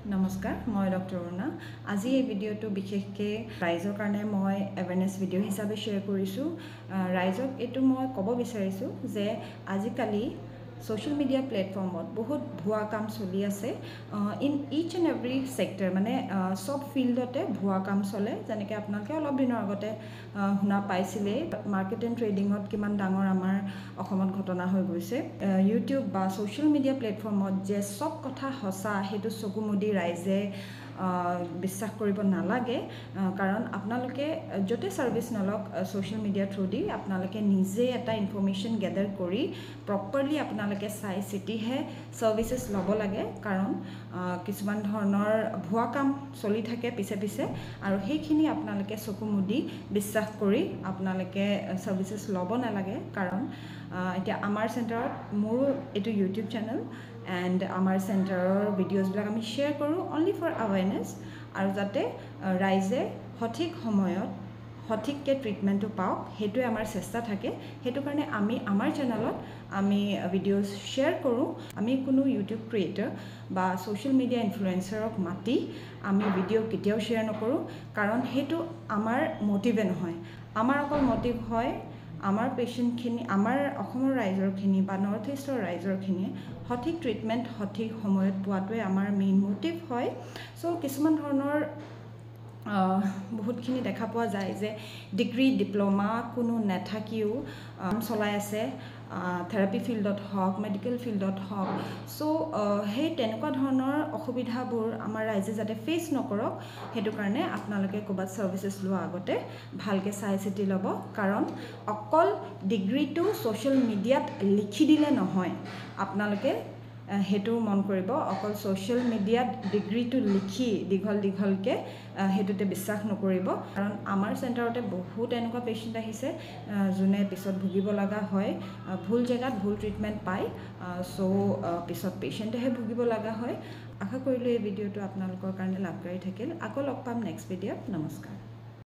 নমস্কাৰ মই ডক্টৰ অৰুণা আজি এই ভিডিঅ'টো বিশেষকৈ ৰাইজৰ কাৰণে মই এৱেৰনেছ ভিডিঅ' হিচাপে শ্বেয়াৰ কৰিছোঁ ৰাইজক এইটো মই ক'ব বিচাৰিছোঁ যে আজিকালি social media প্লেটফৰ্মত বহুত ভুৱা কাম চলি আছে in each and every sector মানে সব ফিল্ডতে ভুৱা কাম চলে যেনেকৈ আপোনালোকে অলপ দিনৰ আগতে শুনা পাইছিলে মাৰ্কেট এণ্ড ট্ৰেডিঙত কিমান ডাঙৰ আমাৰ অসমত ঘটনা হৈ গৈছে ইউটিউব বা social media প্লেটফৰ্মত যে সব কথা সঁচা সেইটো চকু মুদি ৰাইজে বিশ্বাস কৰিব নালাগে কাৰণ আপোনালোকে যতে সাৰ্ভিস নলক social media থ্ৰু দি আপোনালোকে নিজে এটা ইনফৰমেশন গ্যাদাৰ কৰি প্ৰপাৰলি আপোনালোকে চাই চিটিহে সাৰ্ভিসেস ল'ব লাগে কাৰণ কিছুমান ধৰণৰ ভুৱা কাম চলি থাকে পিছে পিছে আৰু সেইখিনি আপোনালোকে চকু মুদি বিশ্বাস কৰি আপোনালোকে সাৰ্ভিসেস ল'ব নালাগে কাৰণ এতিয়া আমাৰ চেণ্টাৰত মোৰ এটো ইউটিউব চেনেল এণ্ড আমাৰ চেণ্টাৰৰ ভিডিঅ'ছবিলাক আমি শ্বেয়াৰ কৰোঁ অনলি ফৰ আৱেৰনেছ আৰু যাতে ৰাইজে সঠিক সময়ত সঠিককৈ ট্ৰিটমেণ্টটো পাওক সেইটোৱে আমাৰ চেষ্টা থাকে সেইটো কাৰণে আমি আমাৰ চেনেলত আমি ভিডিঅ'ছ শ্বেয়াৰ কৰোঁ আমি কোনো ইউটিউব ক্ৰিয়েটৰ বা ছ'চিয়েল মিডিয়া ইনফ্লুৱেঞ্চাৰক মাতি আমি ভিডিঅ' কেতিয়াও শ্বেয়াৰ নকৰোঁ কাৰণ সেইটো আমাৰ মটিভে নহয় আমাৰ অকল মটিভ হয় আমাৰ পেশেন্টখিনি আমাৰ অসমৰ ৰাইজৰখিনি বা নৰ্থ ইষ্টৰ ৰাইজৰখিনি সঠিক ট্ৰিটমেণ্ট সঠিক সময়ত পোৱাটোৱে আমাৰ মেইন মটিভ হয় সো কিছুমান ধৰণৰ বহুতখিনি দেখা পোৱা যায় যে ডিগ্ৰী ডিপ্লোমা কোনো নেথাকিও চলাই আছে থেৰাপি ফিল্ডত হওক মেডিকেল ফিল্ডত হওক সো সেই তেনেকুৱা ধৰণৰ অসুবিধাবোৰ আমাৰ ৰাইজে যাতে ফেচ নকৰক সেইটো কাৰণে আপোনালোকে ক'বাত সাৰ্ভিসেস লোৱা আগতে ভালকে চাই চিতি ল'ব কাৰণ অকল ডিগ্ৰীটো সোশ্যাল মিডিয়াত লিখি দিলে নহয় আপোনালোকে হেতু মন কৰিব অকল সোশ্যাল মিডিয়াত ডিগ্ৰীটো লিখি দীঘলকে হেতুতে বিশ্বাস নকৰিব কাৰণ আমাৰ চেণ্টাৰতে বহুত এনেকুৱা পেশেন্ট আহিছে যোনে পিছত ভুগিব লগা হয় ভুল জায়গাত ভুল ট্ৰিটমেন্ট পায় সো পিছত পেশেন্টেহে ভুগিব লগা হয় আশা কৰিলো এই ভিডিঅ'টো আপোনালোকৰ কাৰণে লাভকাৰী থাকিল আকৌ লগ পাম নেক্সট ভিডিঅ'ত নমস্কাৰ